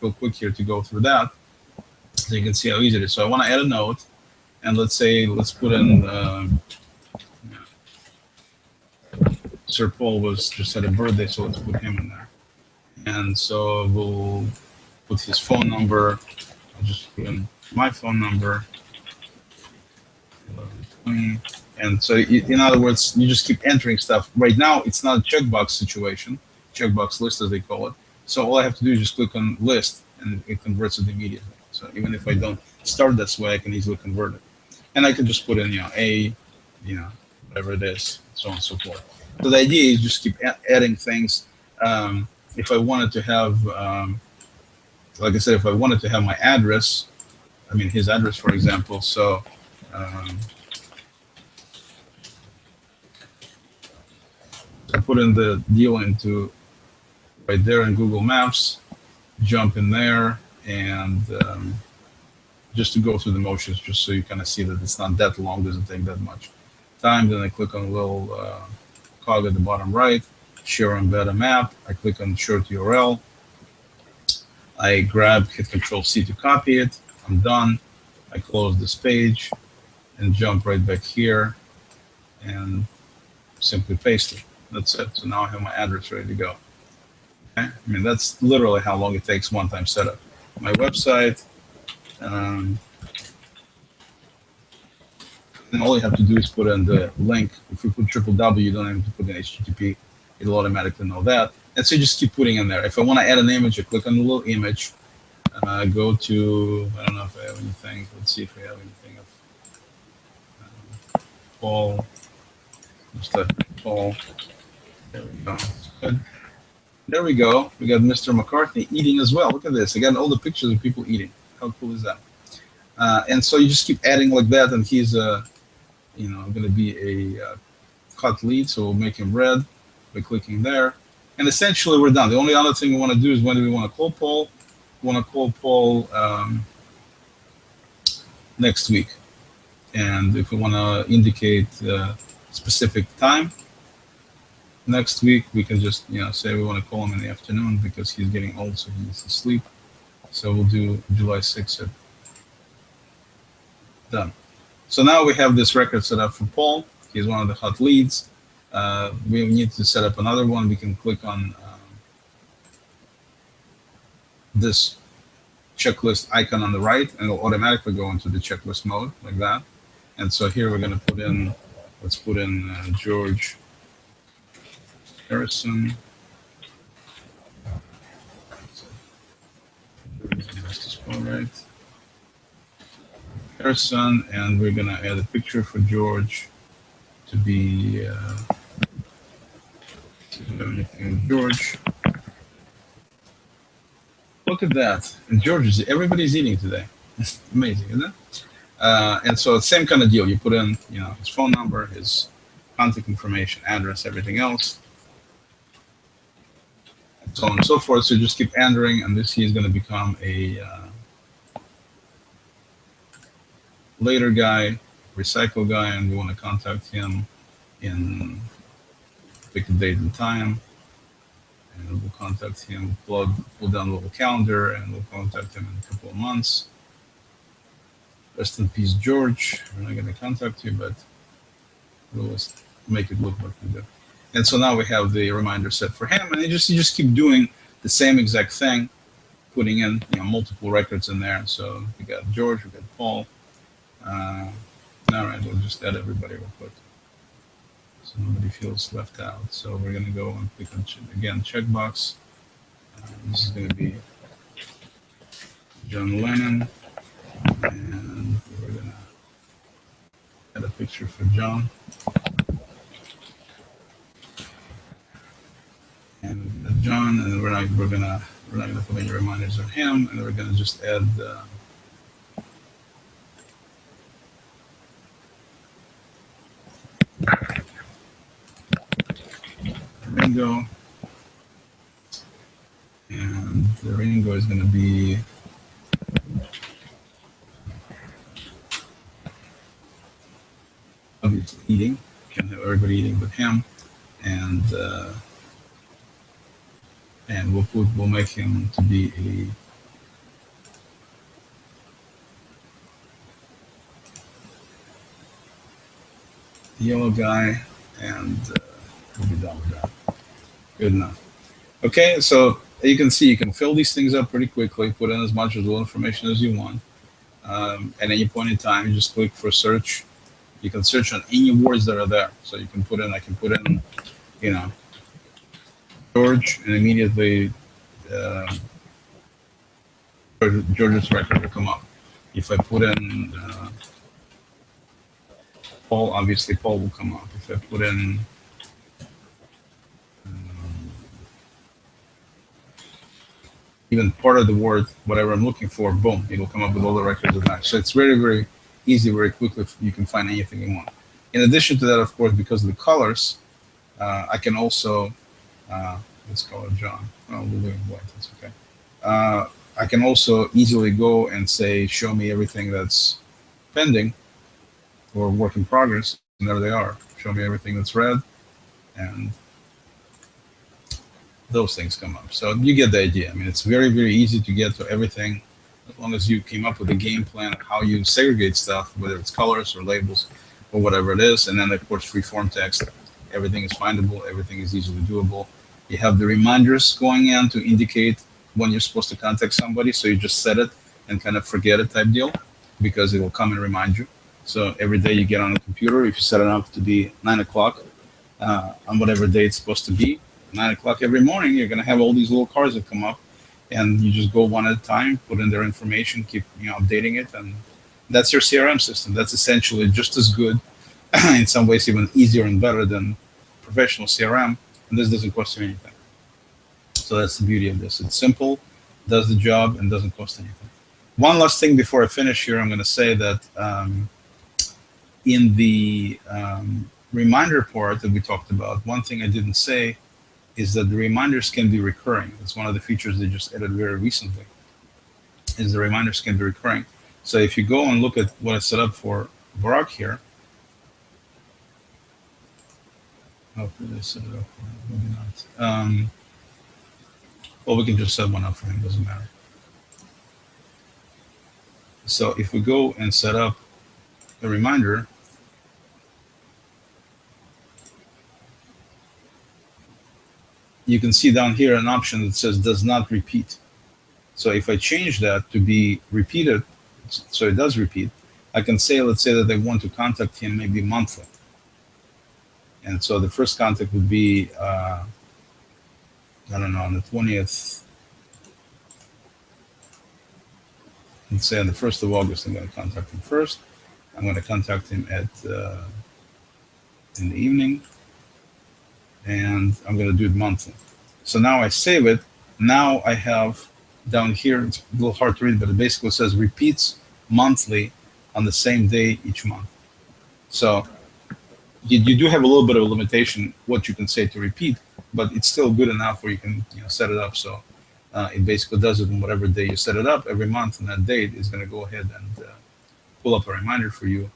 real quick here to go through that, so you can see how easy it is. So I want to add a note, and let's put in Sir Paul just had a birthday, so let's put him in there. And so we'll put his phone number. I'll just put in my phone number. And so, in other words, you just keep entering stuff. Right now, it's not a checkbox situation, checkbox list as they call it. So all I have to do is just click on list, and it converts it immediately. So even if I don't start this way, I can easily convert it. And I can just put in, A, whatever it is, so on and so forth. So the idea is just keep adding things. If I wanted to have, like I said, if I wanted to have my address, his address, for example, so I put in the deal into right there in Google Maps, jump in there, and just to go through the motions, just so you kind of see that it's not that long, doesn't take that much time. Then I click on a little cog at the bottom right, share embed a map. I click on short URL. I hit Control C to copy it. I'm done. I close this page, and jump right back here and simply paste it. That's it. So now I have my address ready to go. Okay? I mean, that's literally how long it takes one-time setup. My website, and all you have to do is put in the link. If you put www, you don't have to put in HTTP. It'll automatically know that. And so you just keep putting in there. If I want to add an image, I click on the little image, go to, I don't know if I have anything. Let's see if we have anything of Paul. Just Paul. There we go. Good. There we go. We got Mr. McCartney eating as well. Look at this. I got all the pictures of people eating. How cool is that? And so you just keep adding like that, and he's going to be a hot lead, so we'll make him red by clicking there. And essentially, we're done. The only other thing we want to do is when do we want to call Paul? We want to call Paul next week. And if we want to indicate specific time next week, we can just say we want to call him in the afternoon because he's getting old, so he needs to sleep. So we'll do July 6th. Done. So now we have this record set up for Paul. He's one of the hot leads. We need to set up another one. We can click on this checklist icon on the right, and it'll automatically go into the checklist mode like that. And so here we're going to put in, let's put in George Harrison. Right. Harrison, and we're going to add a picture for George to be George. Look at that. And George, everybody's eating today. Amazing, isn't it? And so same kind of deal. You put in, his phone number, his contact information, address, everything else, and so on and so forth. So just keep entering, and this is going to become a later guy, recycle guy, and we want to contact him in pick a date and time, and we'll contact him, pull down a little calendar, and we'll contact him in a couple of months. Rest in peace, George. We're not going to contact you, but we'll just make it look like we do. And so now we have the reminder set for him, and you just keep doing the same exact thing, putting in multiple records in there. So we got George, we got Paul. All right, we'll just add everybody real quick, so nobody feels left out. So we're going to go and click on again checkbox. This is going to be John Lennon. And we're gonna add a picture for John, and John, and we're not gonna put any reminders on him, and we're gonna just add Ringo, and the Ringo is gonna be obviously eating. Can have everybody eating with him, and we'll make him to be a yellow guy, and we'll be done with that. Good enough. Okay, so you can see you can fill these things up pretty quickly, put in as much or little information as you want. At any point in time, you just click for search. You can search on any words that are there. So you can put in, I can put in, George, and immediately George's record will come up. If I put in Paul, obviously Paul will come up. If I put in even part of the word, whatever I'm looking for, boom, it will come up with all the records of that. So it's very, very easy, very quickly. You can find anything you want. In addition to that, of course, because of the colors, I can also, let's call it John. Oh, we'll leave it white, that's okay. I can also easily go and say, show me everything that's pending or work in progress, and there they are. Show me everything that's red, and those things come up. So you get the idea. I mean, it's very, very easy to get to everything as long as you came up with a game plan of how you segregate stuff, whether it's colors or labels or whatever it is. And then, of course, free form text. Everything is findable. Everything is easily doable. You have the reminders going in to indicate when you're supposed to contact somebody. So you just set it and kind of forget it type deal, because it will come and remind you. So every day you get on the computer, if you set it up to be 9 o'clock on whatever day it's supposed to be, 9 o'clock every morning, you're going to have all these little cards that come up, and you just go one at a time, put in their information, keep updating it, and that's your CRM system. That's essentially just as good, in some ways even easier and better than professional CRM, and this doesn't cost you anything. So that's the beauty of this. It's simple, does the job, and doesn't cost anything. One last thing before I finish here, I'm going to say that in the reminder part that we talked about, one thing I didn't say is that the reminders can be recurring. It's one of the features they just added very recently, is the reminders can be recurring. So if you go and look at what I set up for Barak here, hopefully I set it up for him, maybe not. Well, we can just set one up for him, doesn't matter. So if we go and set up a reminder, you can see down here an option that says does not repeat. So if I change that to be repeated, so it does repeat, I can say, let's say that I want to contact him maybe monthly. And so the first contact would be, I don't know, on the 20th, let's say on the 1st of August, I'm going to contact him first. I'm going to contact him at in the evening, and I'm going to do it monthly. So now I save it. Now I have down here, it's a little hard to read, but it basically says repeats monthly on the same day each month. So you do have a little bit of a limitation what you can say to repeat, but it's still good enough where you can set it up so it basically does it on whatever day you set it up every month, and that date is going to go ahead and pull up a reminder for you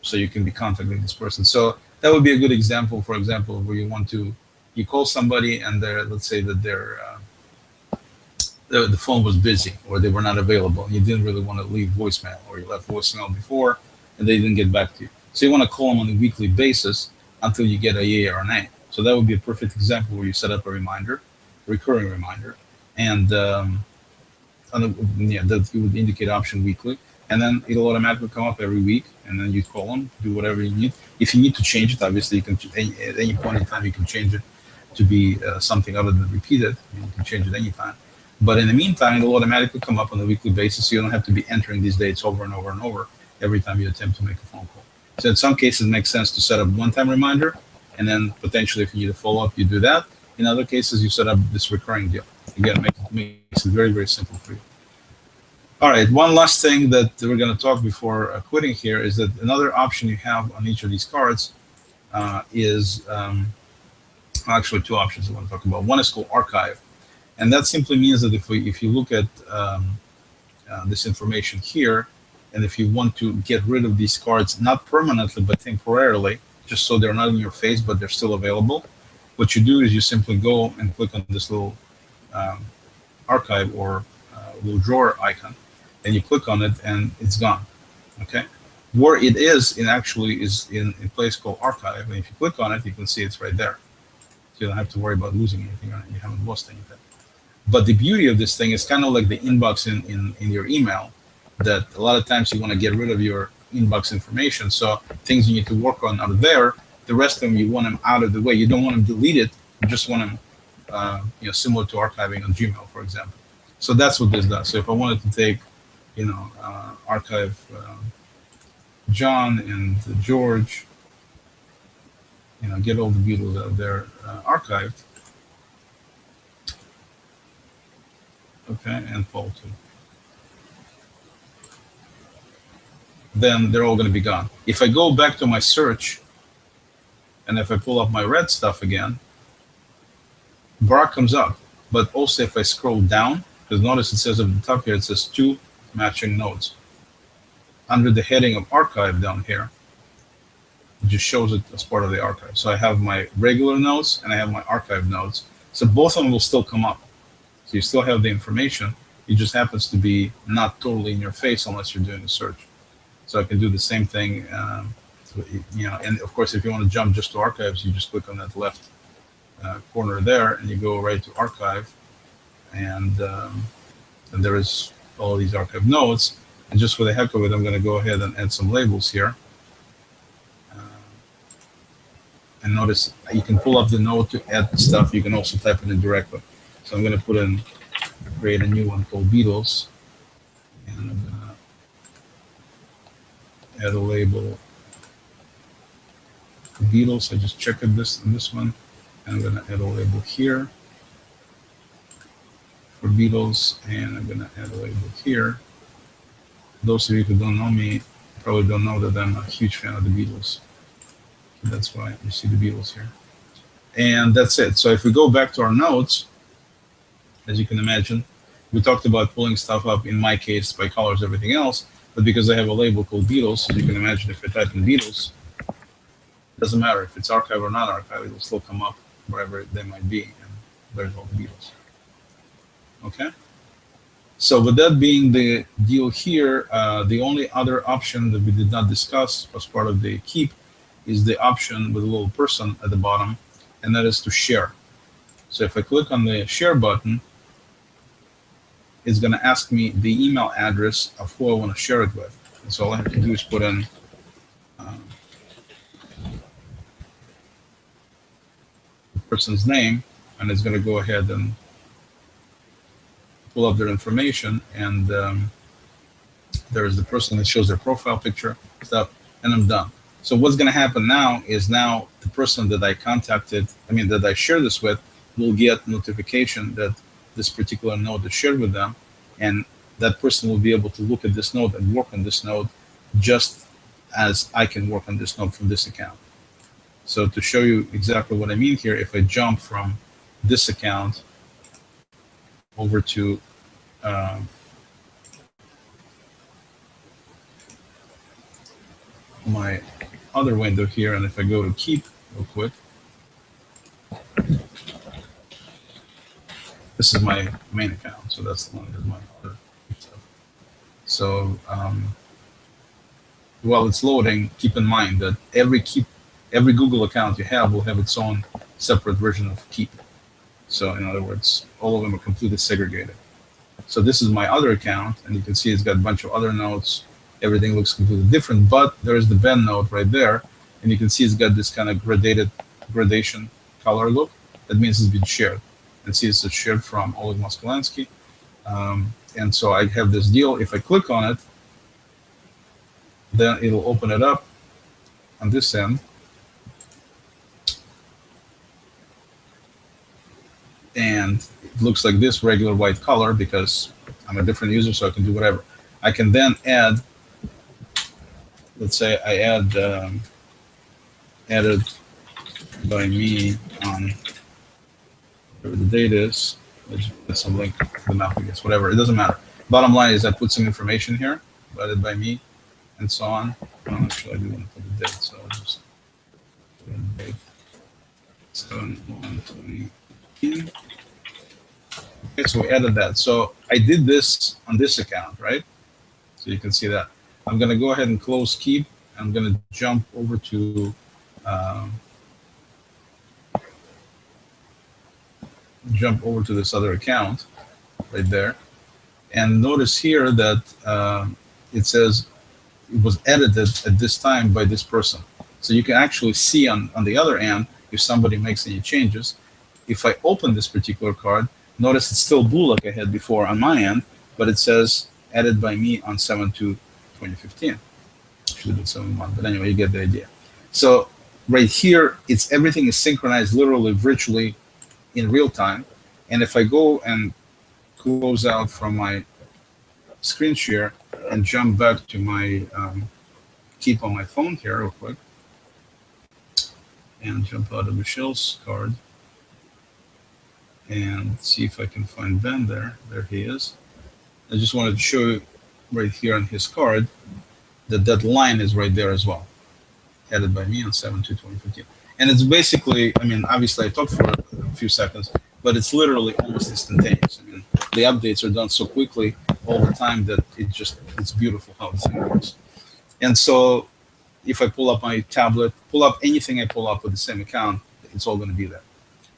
so you can be contacting this person. So that would be a good example, for example, where you call somebody and let's say that the phone was busy or they were not available. You didn't really want to leave voicemail, or you left voicemail before and they didn't get back to you. So you want to call them on a weekly basis until you get a yay or a nay. So that would be a perfect example where you set up a reminder, recurring reminder, and that would indicate option weekly, and then it'll automatically come up every week, and then you call them, do whatever you need. If you need to change it, obviously you can at any point in time you can change it to be something other than repeated. You can change it anytime. But in the meantime, it'll automatically come up on a weekly basis. So you don't have to be entering these dates over and over and over every time you attempt to make a phone call. So in some cases, it makes sense to set up one-time reminder, and then potentially if you need a follow-up, you do that. In other cases, you set up this recurring deal. Again, makes it very, very simple for you. All right, one last thing that we're going to talk before quitting here is that another option you have on each of these cards is actually two options I want to talk about. One is called archive, and that simply means that if you look at this information here, and if you want to get rid of these cards, not permanently but temporarily, just so they're not in your face but they're still available, what you do is you simply go and click on this little archive or little drawer icon, and you click on it and it's gone. Okay, where it is actually is in a place called archive, and if you click on it, you can see it's right there. So you don't have to worry about losing anything, or you haven't lost anything. But the beauty of this thing is kind of like the inbox in your email, that a lot of times you want to get rid of your inbox information. So things you need to work on are there. The rest of them, you want them out of the way. You don't want them deleted. You just want them, similar to archiving on Gmail, for example. So that's what this does. So if I wanted to take, archive John and George, get all the Beatles out there archived. Okay, and Paul too. Then they're all going to be gone. If I go back to my search, and if I pull up my red stuff again, Barak comes up. But also if I scroll down, because notice it says at the top here, it says 2 matching nodes. Under the heading of archive down here, it just shows it as part of the archive. So I have my regular nodes and I have my archive nodes. So both of them will still come up. So you still have the information, It just happens to be not totally in your face unless you're doing a search. So I can do the same thing, and of course, if you want to jump just to archives, you just click on that left corner there, and you go right to archive, and there is all these archive nodes. And just for the heck of it, I'm going to go ahead and add some labels here. And notice you can pull up the node to add stuff. You can also type it in directly. So I'm going to create a new one called Beatles. And I'm going to add a label for Beatles. I just checked this on this one. And I'm going to add a label here for Beatles. And I'm going to add a label here. Those of you who don't know me probably don't know that I'm a huge fan of the Beatles. So that's why you see the Beatles here. And that's it. So if we go back to our notes, as you can imagine, we talked about pulling stuff up, in my case, by colors, everything else. But because I have a label called Beatles, as you can imagine, if I type in Beatles, it doesn't matter if it's archive or not archive, it will still come up wherever they might be. And there's all the Beatles. Okay? So with that being the deal here, the only other option that we did not discuss as part of the keep is the option with a little person at the bottom, and that is to share. So if I click on the share button, it's going to ask me the email address of who I want to share it with. And so all I have to do is put in the person's name, and it's going to go ahead and pull up their information, and there is the person that shows their profile picture, stuff, and I'm done. So what's going to happen now is the person that I that I share this with, will get notification that this particular node is shared with them, and that person will be able to look at this node and work on this node just as I can work on this node from this account. So to show you exactly what I mean here, if I jump from this account over to my other window here, and if I go to keep real quick, this is my main account, so that's the one that's my other stuff. So while it's loading, keep in mind that every Google account you have will have its own separate version of keep. So in other words, all of them are completely segregated. So this is my other account, and you can see it's got a bunch of other nodes. Everything looks completely different, but there's the Ben node right there, and you can see it's got this kind of gradation color look. That means it's been shared. And see, it's shared from Oleg Moskalansky. And so I have this deal. If I click on it, then it'll open it up on this end. And it looks like this regular white color because I'm a different user, so I can do whatever. I can then add, let's say I add added by me on whatever the date is. Let's put some link to the map, I guess, whatever. It doesn't matter. Bottom line is I put some information here, added by me, and so on. Well, actually, I do want to put the date, so I'll just put in the date. 7/1/2018. Okay, so we added that. So I did this on this account, right? So you can see that. I'm going to go ahead and close keep. I'm going to jump over to this other account right there. And notice here that it says it was edited at this time by this person. So you can actually see on the other end if somebody makes any changes. If I open this particular card, notice it's still blue like I had before on my end, but it says added by me on 7/2/2015. Should have been 7/1, but anyway, you get the idea. So right here, everything is synchronized literally virtually in real time. And if I go and close out from my screen share and jump back to my keep on my phone here real quick, and jump out of Michelle's card and see if I can find Ben there. There he is. I just wanted to show you right here on his card that line is right there as well, added by me on 7/2/2015. And it's basically, I mean, obviously I talked for a few seconds, but it's literally almost instantaneous. I mean, the updates are done so quickly all the time that it's beautiful how the thing works. And so if I pull up my tablet, pull up anything I pull up with the same account, it's all going to be there.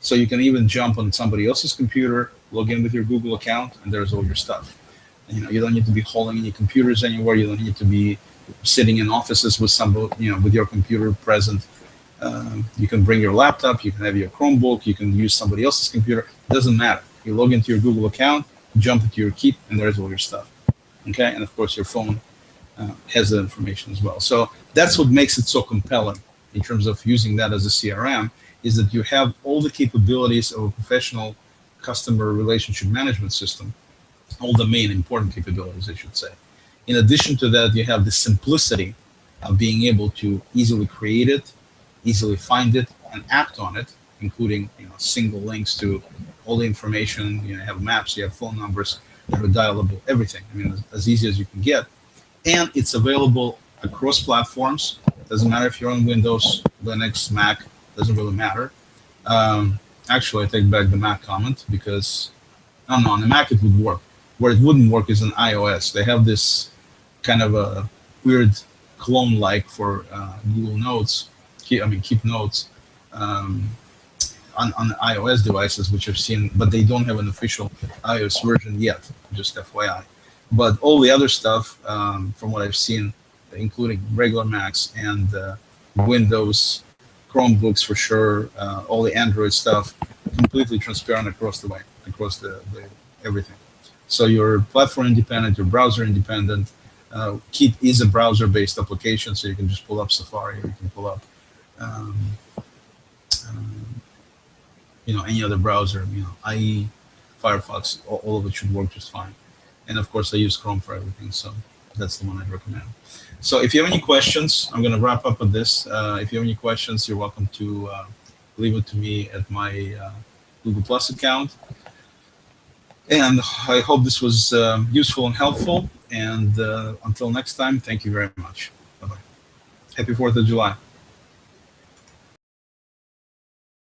So you can even jump on somebody else's computer, log in with your Google account, and there's all your stuff. You don't need to be holding any computers anywhere. You don't need to be sitting in offices with somebody, with your computer present. You can bring your laptop. You can have your Chromebook. You can use somebody else's computer. It doesn't matter. You log into your Google account, jump into your Keep, and there's all your stuff. Okay, and of course your phone has that information as well. So that's what makes it so compelling in terms of using that as a CRM, is that you have all the capabilities of a professional customer relationship management system, all the main important capabilities, I should say. In addition to that, you have the simplicity of being able to easily create it, easily find it, and act on it, including single links to all the information. You have maps, you have phone numbers that are dialable, everything. I mean, as easy as you can get. And it's available across platforms. Doesn't matter if you're on Windows, Linux, Mac, doesn't really matter. Actually, I take back the Mac comment, because on the Mac it would work. Where it wouldn't work is on iOS. They have this kind of a weird clone-like for Google Notes, Keep Notes, on the iOS devices, which I've seen, but they don't have an official iOS version yet, just FYI. But all the other stuff, from what I've seen, including regular Macs and Windows, Chromebooks for sure, all the Android stuff, completely transparent across the everything. So you're platform independent, you're browser independent. Keep is a browser-based application, so you can just pull up Safari, or you can pull up any other browser, IE, Firefox, all of it should work just fine. And of course, I use Chrome for everything, so that's the one I'd recommend. So if you have any questions, I'm going to wrap up with this. If you have any questions, you're welcome to leave it to me at my Google Plus account. And I hope this was useful and helpful. And until next time, thank you very much. Bye-bye. Happy 4th of July.